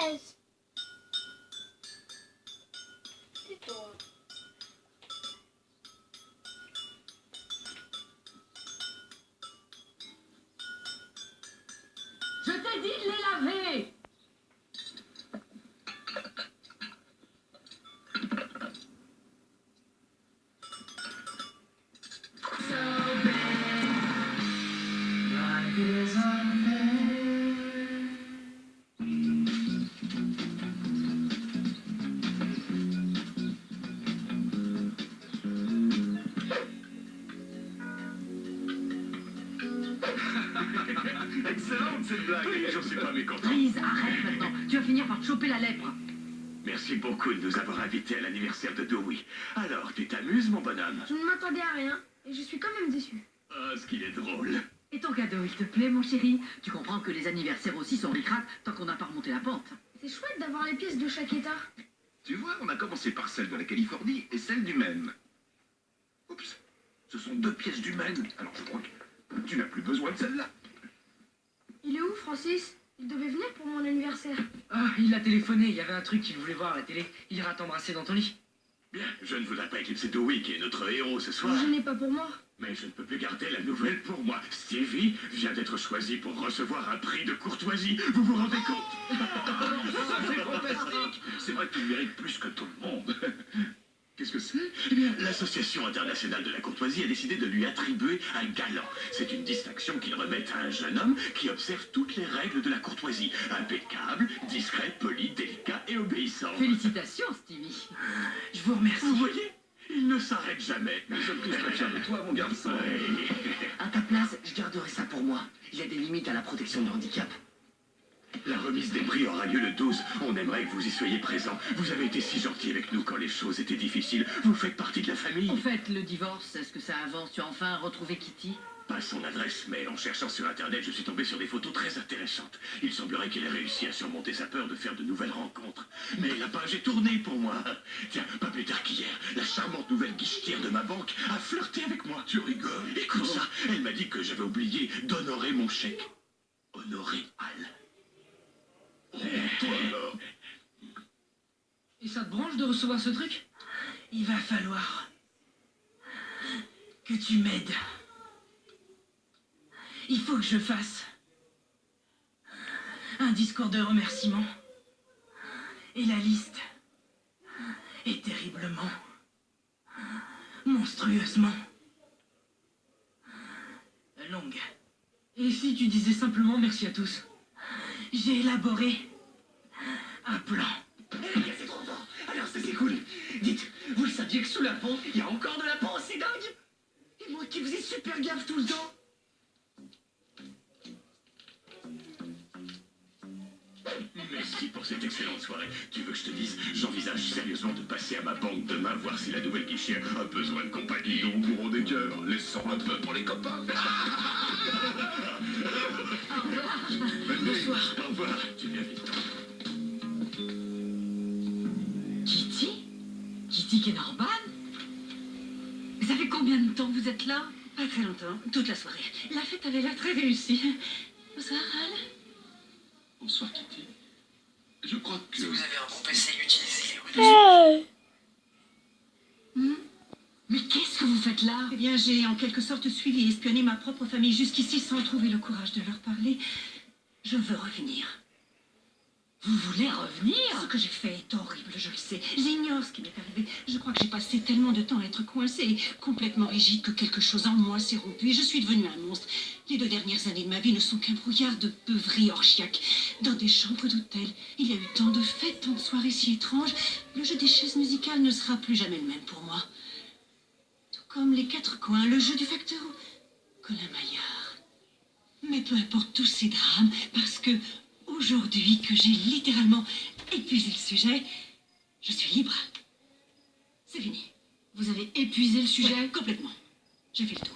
Yes. Tais-toi. Je t'ai dit de les laver. Excellente cette blague, j'en suis pas mécontent. Lise, arrête maintenant. Tu vas finir par te choper la lèpre. Merci beaucoup de nous avoir invités à l'anniversaire de Dewey. Alors, tu t'amuses, mon bonhomme? Je ne m'attendais à rien et je suis quand même déçu. Ah, ce qu'il est drôle. Et ton cadeau, il te plaît, mon chéri? Tu comprends que les anniversaires aussi sont ric-rac tant qu'on n'a pas remonté la pente. C'est chouette d'avoir les pièces de chaque état. Tu vois, on a commencé par celle de la Californie et celle du Maine. Oups, ce sont deux pièces du Maine, alors je crois que tu n'as plus besoin de celle-là. Il est où, Francis? Il devait venir pour mon anniversaire. Ah, il a téléphoné, il y avait un truc qu'il voulait voir à la télé. Il ira t'embrasser dans ton lit. Bien, je ne voudrais pas éclipser Dewey, qui est notre héros ce soir. Je n'ai pas pour moi. Mais je ne peux plus garder la nouvelle pour moi. Stevie vient d'être choisi pour recevoir un prix de courtoisie. Vous vous rendez compte? C'est fantastique. C'est vrai que tu le mérites plus que tout le monde. Qu'est-ce que c'est? Eh bien, l'Association internationale de la courtoisie a décidé de lui attribuer un galant. C'est une distinction qu'il remet à un jeune homme qui observe toutes les règles de la courtoisie. Impeccable, discret, poli, délicat et obéissant. Félicitations, Stevie. Je vous remercie. Vous voyez? Il ne s'arrête jamais. Nous sommes tous très fiers de toi, mon garçon. Ouais. À ta place, je garderai ça pour moi. Il y a des limites à la protection du handicap. La remise des prix aura lieu le 12. On aimerait que vous y soyez présents. Vous avez été si gentils avec nous quand les choses étaient difficiles. Vous faites partie de la famille. En fait, le divorce, est-ce que ça avance? Tu as enfin retrouvé Kitty? Pas son adresse, mais en cherchant sur Internet, je suis tombé sur des photos très intéressantes. Il semblerait qu'elle ait réussi à surmonter sa peur de faire de nouvelles rencontres. Mais la page est tournée pour moi. Tiens, pas plus tard qu'hier, la charmante nouvelle guichetière de ma banque a flirté avec moi. Tu rigoles. Écoute ça, elle m'a dit que j'avais oublié d'honorer mon chèque. Honorer Al. Toi alors. Et ça te branche de recevoir ce truc? Il va falloir que tu m'aides. Il faut que je fasse un discours de remerciement. Et la liste est terriblement, monstrueusement longue. Et si tu disais simplement merci à tous? J'ai élaboré un plan. Les gars, c'est trop fort. Alors ça c'est cool. Dites, vous le saviez que sous la peau, il y a encore de la peau, c'est dingue. Et moi qui faisais super gaffe tout le temps. Merci pour cette excellente soirée. Tu veux que je te dise, j'envisage sérieusement de passer à ma banque demain voir si la nouvelle guichetière a besoin de compagnie. Dis donc, courant des cœurs, laissons un peu pour les copains. Bonsoir. Au revoir, tu viens vite. Kitty? Kitty Kenorban? Ça fait combien de temps que vous êtes là? Pas très longtemps, toute la soirée. La fête avait l'air très réussie. Bonsoir, Al. Bonsoir, Kitty. Je crois que... Si vous avez un bon PC, utilisez-le. Mais qu'est-ce que vous faites là? Eh bien, j'ai en quelque sorte suivi et espionné ma propre famille jusqu'ici sans trouver le courage de leur parler. Je veux revenir. Vous voulez revenir? Ce que j'ai fait est horrible, je le sais. J'ignore ce qui m'est arrivé. Je crois que j'ai passé tellement de temps à être coincée et complètement rigide que quelque chose en moi s'est rompu et je suis devenue un monstre. Les 2 dernières années de ma vie ne sont qu'un brouillard de beuveries orgiaques. Dans des chambres d'hôtel, il y a eu tant de fêtes, tant de soirées si étranges. Le jeu des chaises musicales ne sera plus jamais le même pour moi. Tout comme les 4 coins, le jeu du facteur Colin Maillard. Mais peu importe tous ces drames, parce que aujourd'hui que j'ai littéralement épuisé le sujet, je suis libre. C'est fini. Vous avez épuisé le sujet? Ouais, complètement. J'ai fait le tour.